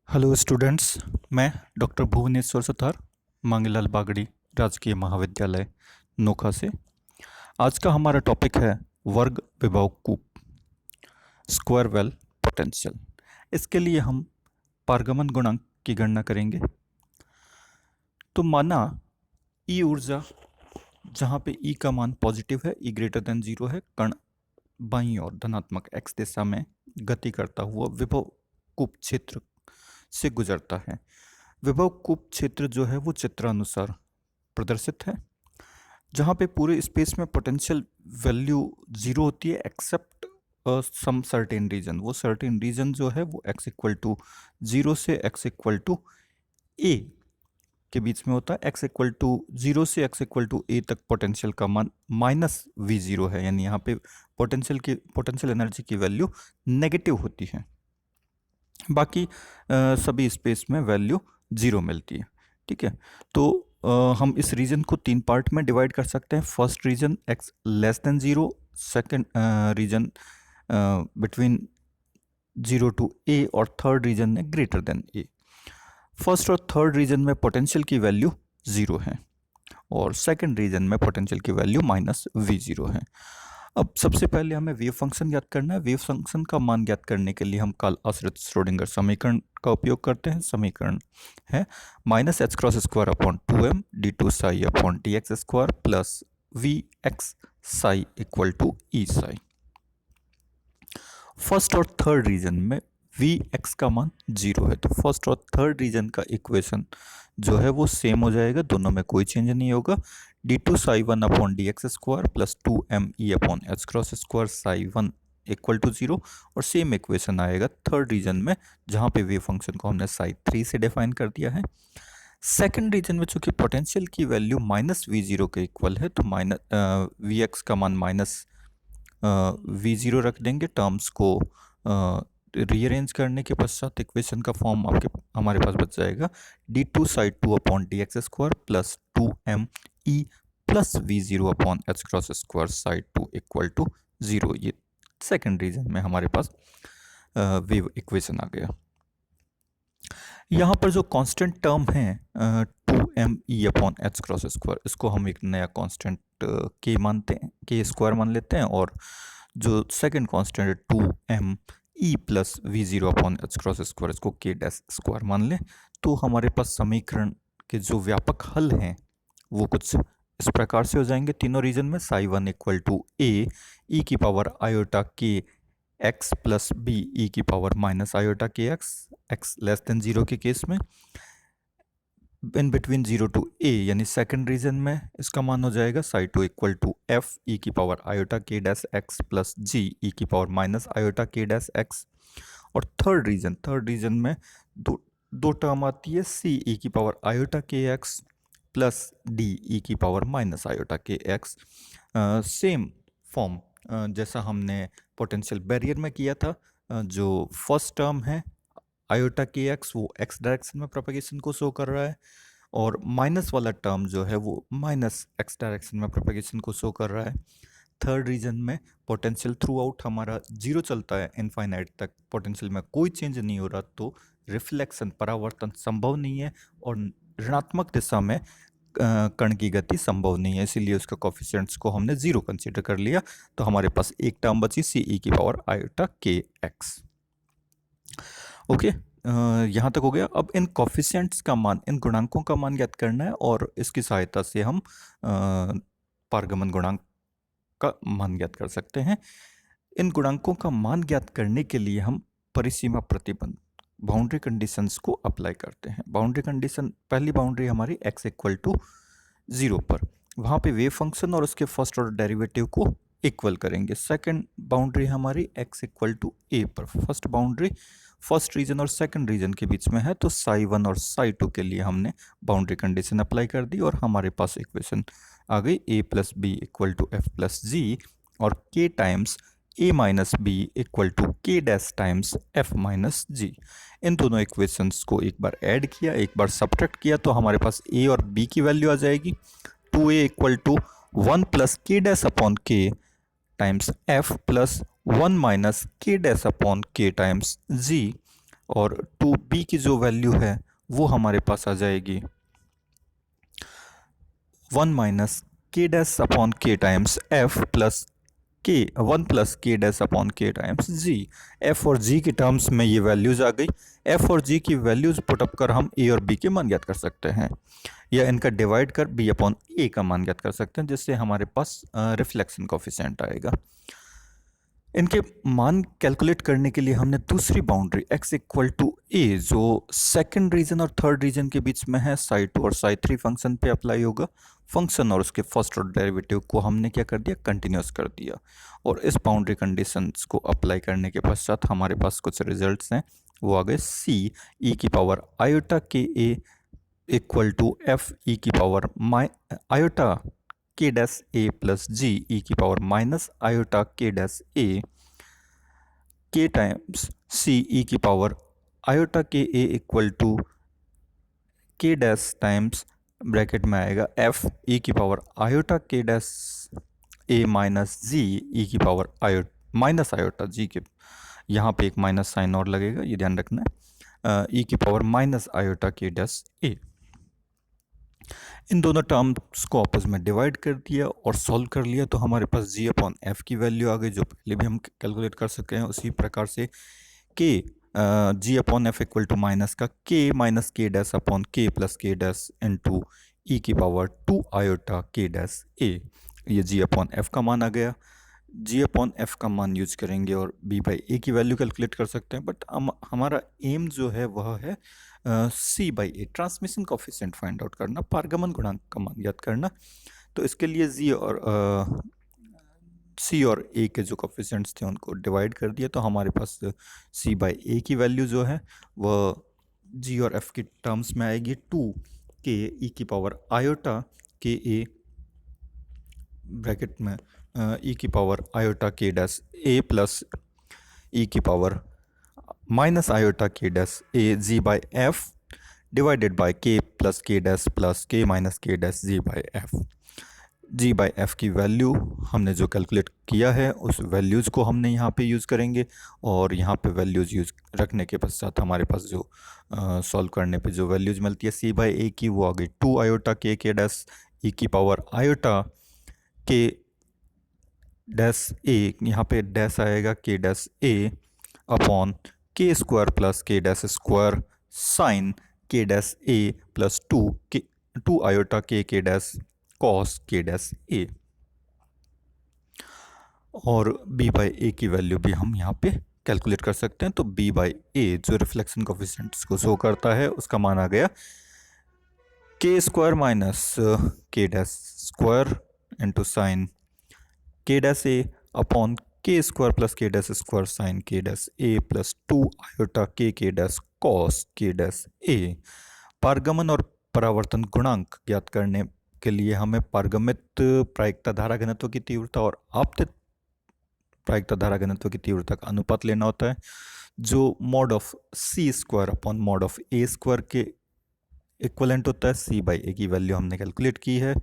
Hello students. मैं doctor Bhubaneswar Sutar, Mangilal Bagri राजकीय महाविद्यालय नोखा से। आज का हमारा टॉपिक है वर्ग विभव कूप, स्क्वायर वेल पोटेंशियल। इसके लिए हम पारगमन गुणांक की गणना करेंगे। तो माना ई ऊर्जा, जहाँ पे ई का मान पॉजिटिव है, ई ग्रेटर देन जीरो है, कण बाईं ओर धनात्मक एक्स दिशा में गति करता हुआ विभव कूप क्षेत्र से गुजरता है। विभव कूप क्षेत्र जो है वो चित्रानुसार प्रदर्शित है, जहाँ पे पूरे स्पेस में पोटेंशियल वैल्यू जीरो होती है एक्सेप्ट सम सर्टेन रीजन। वो सर्टेन रीजन जो है वो x इक्वल टू जीरो से x इक्वल टू ए के बीच में होता है। x इक्वल टू जीरो से x इक्वल टू ए तक पोटेंशियल का मान माइनस वी जीरो है, यानी यहाँ पे पोटेंशियल एनर्जी की वैल्यू नेगेटिव होती है। बाकी सभी स्पेस में वैल्यू जीरो मिलती है। ठीक है, तो हम इस रीजन को तीन पार्ट में डिवाइड कर सकते हैं। First region x less than zero, second region between zero to A, और थर्ड रीजन है ग्रेटर देन ए। फर्स्ट और थर्ड रीजन में पोटेंशियल की वैल्यू जीरो है, और सेकेंड रीजन में पोटेंशियल की वैल्यू माइनस वी जीरो है। अब सबसे पहले हमें वेव फंक्शन ज्ञात करना है। वेव फंक्शन का मान ज्ञात करने के लिए हम काल आश्रित श्रोडिंगर समीकरण का उपयोग करते हैं। समीकरण है minus h cross square upon two m d two psi upon d x square plus v x psi equal to e psi. First और थर्ड रीजन में वी एक्स का मान जीरो है, तो फर्स्ट और थर्ड रीजन का equation जो है वो सेम हो जाएगा, दोनों में कोई चेंज नहीं होगा। D two psi one upon d x square plus two m e upon h cross square psi one equal to zero. और सेम इक्वेशन आएगा थर्ड रीजन में, जहाँ पे वेव फंक्शन को हमने साई थ्री से डिफाइन कर दिया है। सेकेंड रीजन में चूंकि पोटेंशियल की वैल्यू माइनस वी जीरो के इक्वल है, तो माइनस वी एक्स का मान माइनस वी जीरो रख देंगे। टर्म्स को रीअरेंज करने के पश्चात इक्वेशन का फॉर्म हमारे पास बच जाएगा d two psi two upon d x square plus two m e plus v zero upon h cross square psi two equal to zero. ये सेकेंड रीजन में हमारे पास वेव इक्वेशन आ गया। यहाँ पर जो कांस्टेंट टर्म है two m e upon h cross square, इसको हम एक नया कांस्टेंट के मानते हैं, के स्क्वायर मान लेते हैं। और जो सेकंड कांस्टेंट है two m e plus v zero upon h cross square, इसको के डैश स्क्वायर मान लें। तो हमारे पास समीकरण के जो व्यापक हल हैं वो कुछ इस प्रकार से हो जाएंगे तीनों रीजन में। Psi one equal to a e की power iota k x plus b e की power minus iota k x less than zero के केस में। In between zero to a यानी सेकंड रीजन में इसका मान हो जाएगा psi two equal to f e की पावर आयोटा के dash x plus g e की पावर माइनस आयोटा के डैश एक्स। और थर्ड रीजन में दो टर्म आती है, सी ई की power iota k x plus D E की power minus iota k x. Same form जैसा हमने पोटेंशियल बैरियर में किया था। जो फर्स्ट टर्म है आयोटा के एक्स, वो एक्स डायरेक्शन में प्रोपेगेशन को शो कर रहा है, और माइनस वाला टर्म जो है वो माइनस एक्स डायरेक्शन में प्रोपेगेशन को शो कर रहा है। थर्ड रीजन में पोटेंशियल थ्रू आउट हमारा जीरो चलता है, इनफाइनाइट तक पोटेंशियल में कोई चेंज नहीं हो रहा, तो रिफ्लेक्शन परावर्तन संभव नहीं है, और ऋणात्मक दिशा में कण की गति संभव नहीं है, इसीलिए उसका कोफिशिएंट्स को हमने जीरो कंसीडर कर लिया। तो हमारे पास एक टर्म बची सी ई की power iota k x. Okay, यहाँ तक हो गया। अब इन कोफिशिएंट्स का मान, इन गुणांकों का मान ज्ञात करना है, और इसकी सहायता से हम पारगमन गुणांक का मान ज्ञात कर सकते हैं। इन गुणांकों का मान ज्ञात करने के लिए हम परिसीमा प्रतिबंध, बाउंड्री कंडीशंस को अप्लाई करते हैं। बाउंड्री कंडीशन, पहली बाउंड्री हमारी x इक्वल टू जीरो पर, वहाँ पे वेव फंक्शन और उसके फर्स्ट ऑर्डर डेरिवेटिव को इक्वल करेंगे। सेकंड बाउंड्री हमारी x इक्वल टू a पर। फर्स्ट बाउंड्री फर्स्ट रीजन और सेकंड रीजन के बीच में है, तो साई वन और साई टू के लिए हमने बाउंड्री कंडीशन अप्लाई कर दी, और हमारे पास इक्वेशन आ गई a plus B equal to F plus G, और k times a minus B equal to K dash times f minus G. इन दोनों इक्वेशंस को एक बार ऐड किया, एक बार सब्ट्रैक्ट किया, तो हमारे पास a और b की वैल्यू आ जाएगी। 2a equal to one plus के dash upon k times f plus one minus के dash upon k times g। और टू बी की जो वैल्यू है वो हमारे पास आ जाएगी 1 माइनस के dash upon k times F plus के 1 प्लस के डैश अपॉन के टाइम्स जी। एफ और जी की टर्म्स में ये वैल्यूज आ गई। एफ और जी की वैल्यूज पुटअप कर हम ए और बी के मान ज्ञात कर सकते हैं, या इनका डिवाइड कर बी अपॉन ए का मान ज्ञात कर सकते हैं, जिससे हमारे पास रिफ्लेक्शन कोफिशिएंट आएगा। इनके मान कैलकुलेट करने के लिए हमने दूसरी बाउंड्री x इक्वल टू ए जो सेकंड रीजन और थर्ड रीजन के बीच में है साई 2 और साई 3 फंक्शन पे अप्लाई होगा। फंक्शन और उसके फर्स्ट ऑर्डर डेरिवेटिव को हमने क्या कर दिया, कंटिन्यूस कर दिया। और इस बाउंड्री कंडीशंस को अप्लाई करने के पश्चात हमारे पास कुछ रिजल्ट्स हैं, वो आ गए सी ई की पावर आयोटा के ए इक्वल टू एफ ई की पावर आयोटा के dash a plus g e की पावर माइनस आयोटा के डैश ए के टाइम्स सी ई की पावर आयोटा के ए equal to K dash times bracket में आएगा एफ ई की पावर आयोटा के डैश ए माइनस जी ई की पावर माइनस आयोटा जी के, यहाँ पे एक माइनस साइन और लगेगा, ये ध्यान रखना है, ई की पावर माइनस आयोटा के डैश ए। इन दोनों टर्म्स को आपस में डिवाइड कर दिया और सॉल्व कर लिया तो हमारे पास जी अपॉन एफ की वैल्यू आ गई, जो पहले भी हम कैलकुलेट कर सकते हैं। उसी प्रकार से के G upon F equal to minus का के माइनस के डैश अपॉन के प्लस के डैश इंटू ई की पावर 2 आयोटा के डैश ए, ये जी अपॉन एफ का मान आ गया। जी अपॉन एफ का मान यूज करेंगे और बी बाई ए की वैल्यू कैलकुलेट कर सकते हैं, बट हमारा एम जो है वह है C by A, transmission coefficient find out करना, पारगमन गुणांक का मान ज्ञात करना। तो इसके लिए जी और सी और ए के जो कोफिशिएंट्स थे उनको डिवाइड कर दिया, तो हमारे पास सी बाई ए की वैल्यू जो है वह जी और एफ की टर्म्स में आएगी 2 के ई की पावर आयोटा के ए ब्रैकेट में ई की पावर आयोटा के डैश ए प्लस ई की पावर माइनस आयोटा के dash a g by f divided by k plus k minus के dash g by f. G by f की value हमने जो calculate किया है उस वैल्यूज़ को हमने यहाँ पे यूज़ करेंगे, और यहाँ पे वैल्यूज़ यूज़ रखने के पश्चात हमारे पास जो सॉल्व करने पे जो वैल्यूज़ मिलती है सी बाई ए की, वो आ गई 2 आयोटा के डैश ई की पावर आयोटा के डैश ए, यहाँ पे डैश आएगा के डैश ए अपॉन के स्क्वायर प्लस के डैश स्क्वायर साइन के डैश ए प्लस 2 आयोटा के डैश कॉस के डैश ए, और बी बाई ए की वैल्यू भी हम यहाँ पे कैलकुलेट कर सकते हैं। तो बी बाई ए जो रिफ्लेक्शन कोफिशिएंट्स को शो करता है उसका मान आ गया के स्क्वायर माइनस के डैश स्क्वायर इंटू साइन के डैश ए अपॉन के स्क्वायर प्लस के डैश स्क्वायर साइन के डैश ए प्लस 2 आयोटा के डैश कॉस के डैश ए। पारगमन और परावर्तन गुणांक ज्ञात करने के लिए हमें पारगमित प्रायिकता धारा घनत्व की तीव्रता और आपतित प्रायिकता धारा घनत्व की तीव्रता का अनुपात लेना होता है, जो mod of c square upon mod of a square के इक्वलेंट होता है। सी बाई ए की वैल्यू हमने कैलकुलेट की है,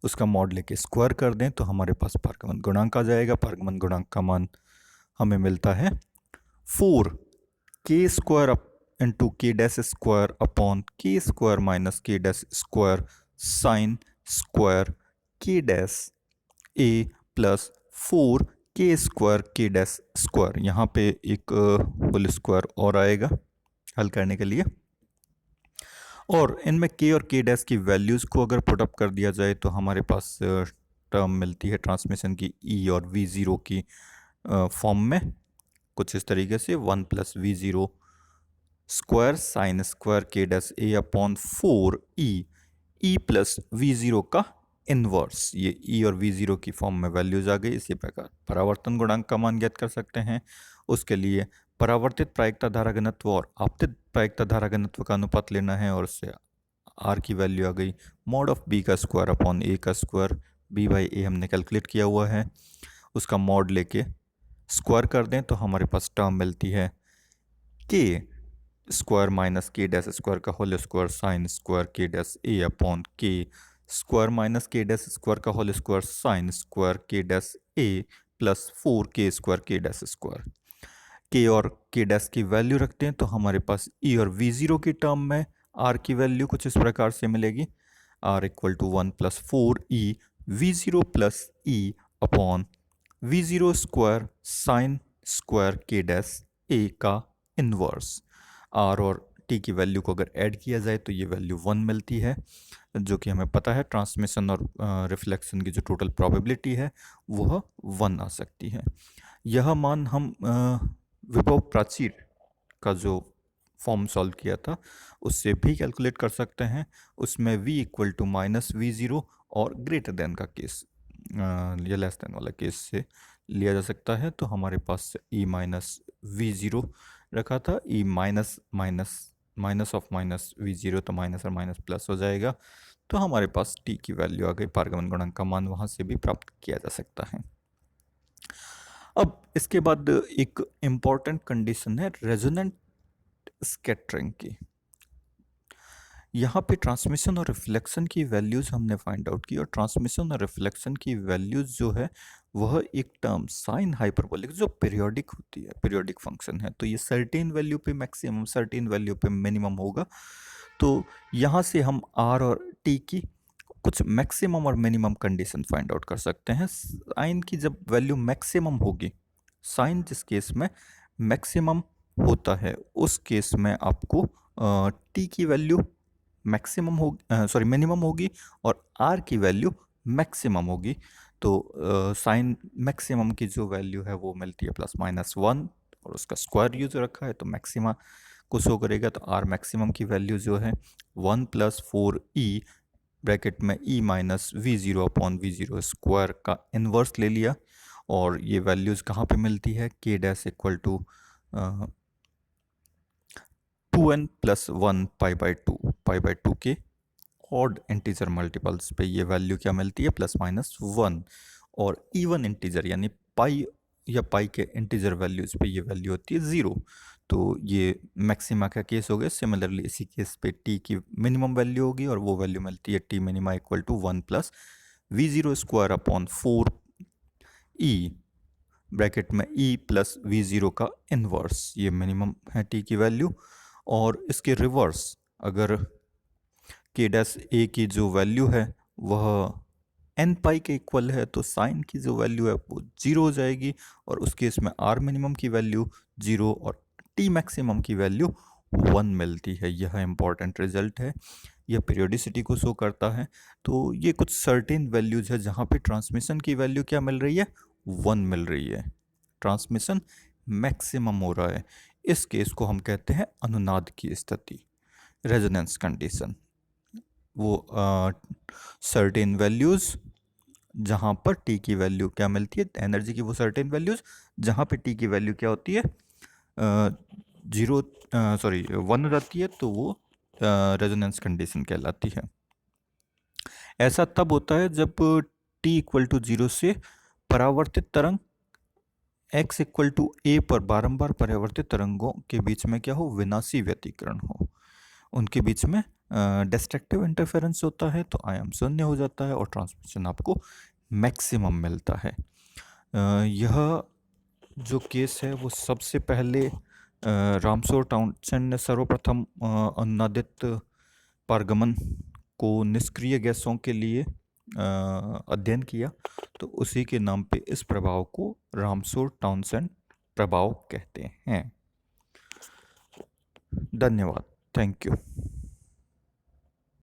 उसका मॉड लेके स्क्वायर कर दें तो हमारे पास पारगमन गुणांक आ जाएगा। पारगमन गुणांक का मान हमें मिलता है 4 के स्क्वायर इंटू के डैश स्क्वायर अपॉन के स्क्वायर माइनस के डैश स्क्वायर साइन स्क्वायर के डैश ए प्लस 4 के स्क्वायर के डैश स्क्वायर, यहाँ पे एक होल स्क्वायर और आएगा हल करने के लिए। और इनमें के और के डैश की वैल्यूज़ को अगर पुटअप कर दिया जाए तो हमारे पास टर्म मिलती है ट्रांसमिशन की ई और वी ज़ीरो की फॉर्म में, कुछ इस तरीके से 1 plus we zero square sine square के dash A upon 4 E plus we zero का इनवर्स, ये ई और वी ज़ीरो की फॉर्म में वैल्यूज आ गई। इसी प्रकार परावर्तन गुणांक का मान ज्ञात कर सकते हैं, उसके लिए परावर्तित प्रायिकता धारा घनत्व और आपतित प्रायिकता धारा घनत्व का अनुपात लेना है, और उससे आर की वैल्यू आ गई मॉड ऑफ बी का स्क्वायर अपॉन ए का स्क्वायर। बी बाई ए हमने कैलकुलेट किया हुआ है, उसका मॉड लेके स्क्वायर कर दें तो हमारे पास टर्म मिलती है के स्क्वायर माइनस के डैश स्क्वायर का होल स्क्वायर साइन स्क्वायर के डैश ए अपॉन के स्क्वायर माइनस के डैश स्क्वायर का होल स्क्वायर साइन स्क्वायर के डैश ए प्लस 4 के स्क्वायर के डैश स्क्वायर। के और के डैश की वैल्यू रखते हैं तो हमारे पास ई और वी ज़ीरो की टर्म में आर की वैल्यू कुछ इस प्रकार से मिलेगी, r equal to 1+4 e v zero plus e upon we zero square sine square के डैश ए का इन्वर्स। आर और टी की वैल्यू को अगर ऐड किया जाए तो ये वैल्यू 1 मिलती है, जो कि हमें पता है ट्रांसमिशन और रिफ्लेक्शन की जो टोटल प्रोबेबिलिटी है वह 1 आ सकती है। यह मान हम विभव प्राचीर का जो फॉर्म सॉल्व किया था उससे भी कैलकुलेट कर सकते हैं। उसमें v equal to minus we zero और ग्रेटर देन का केस या लेस देन वाला केस से लिया जा सकता है। तो हमारे पास e माइनस वी ज़ीरो रखा था, e minus minus minus of minus we zero तो माइनस और माइनस प्लस हो जाएगा। तो हमारे पास t की वैल्यू आ गई, पारगमन गुणांक का मान वहाँ से भी प्राप्त किया जा सकता है। अब इसके बाद एक इम्पॉर्टेंट कंडीशन है रेजोनेंट स्कैटरिंग की। यहाँ पे ट्रांसमिशन और रिफ्लेक्शन की वैल्यूज़ हमने फाइंड आउट की, और ट्रांसमिशन और रिफ्लेक्शन की वैल्यूज़ जो है वह एक टर्म साइन हाइपरबोलिक जो पीरियोडिक होती है, पीरियोडिक फंक्शन है, तो ये सर्टेन वैल्यू पे मैक्सिमम सर्टेन वैल्यू पे मिनिमम होगा। तो यहाँ से हम आर और टी की कुछ मैक्सिमम और मिनिमम कंडीशन फाइंड आउट कर सकते हैं। साइन की जब वैल्यू मैक्सिमम होगी, साइन जिस केस में मैक्सिमम होता है उस केस में आपको टी की वैल्यू मैक्सिमम हो सॉरी मिनिमम होगी और आर की वैल्यू मैक्सिमम होगी। तो साइन मैक्सिमम की जो वैल्यू है वो मिलती है +-1 और उसका स्क्वायर यूज रखा है तो मैक्सिमा को शो करेगा। तो आर मैक्सिमम की वैल्यू जो है 1+4 ब्रैकेट में E minus we zero upon we zero square का इन्वर्स ले लिया, और ये वैल्यूज़ कहाँ पे मिलती है, k dash equal to 2n+1 pi by two के ऑड इंटीजर मल्टीपल्स पे ये वैल्यू क्या मिलती है +-1, और इवन इंटीजर यानी पाई या पाई के इंटीजर वैल्यूज़ पे ये वैल्यू होती है 0। तो ये मैक्सिमा का केस हो गया। सिमिलरली इसी केस पे टी की मिनिमम वैल्यू होगी और वो वैल्यू मिलती है t minima equal to 1+v0 square upon 4e bracket में e प्लस वी ज़ीरो का इन्वर्स, ये मिनिमम है टी की वैल्यू। और इसके रिवर्स अगर के डैश ए की जो वैल्यू है वह एन पाई के इक्वल है तो साइन की जो वैल्यू है वो 0 हो जाएगी, और उस केस में आर मिनिमम की वैल्यू 0 और टी मैक्सिमम की वैल्यू 1 मिलती है। यह इंपॉर्टेंट रिजल्ट है, यह पीरियोडिसिटी को शो करता है। तो ये कुछ सर्टेन वैल्यूज है जहाँ पे ट्रांसमिशन की वैल्यू क्या मिल रही है 1 मिल रही है, ट्रांसमिशन मैक्सिमम हो रहा है। इस केस को हम कहते हैं अनुनाद की स्थिति, रेजोनेंस कंडीशन। वो सर्टेन वैल्यूज़ जहाँ पर टी की वैल्यू क्या मिलती है, एनर्जी की वो सर्टेन वैल्यूज़ जहाँ पे टी की वैल्यू क्या होती है 1 हो जाती है, तो वो रेजोनेंस कंडीशन कहलाती है। ऐसा तब होता है जब टी इक्वल टू 0 से परावर्तित तरंग x इक्वल टू a पर बारंबार परावर्तित तरंगों के बीच में क्या हो, विनाशी व्यतिकरण हो, उनके बीच में डिस्ट्रक्टिव इंटरफेरेंस होता है, तो आयाम शून्य हो जाता है और ट्रांसमिशन आपको मैक्सिमम मिलता है। यह जो केस है वो सबसे पहले रामसोर टाउनसेंड ने सर्वप्रथम अनुनादित पारगमन को निष्क्रिय गैसों के लिए अध्ययन किया, तो उसी के नाम पे इस प्रभाव को रामसोर टाउनसेंड प्रभाव कहते हैं। धन्यवाद, थैंक यू।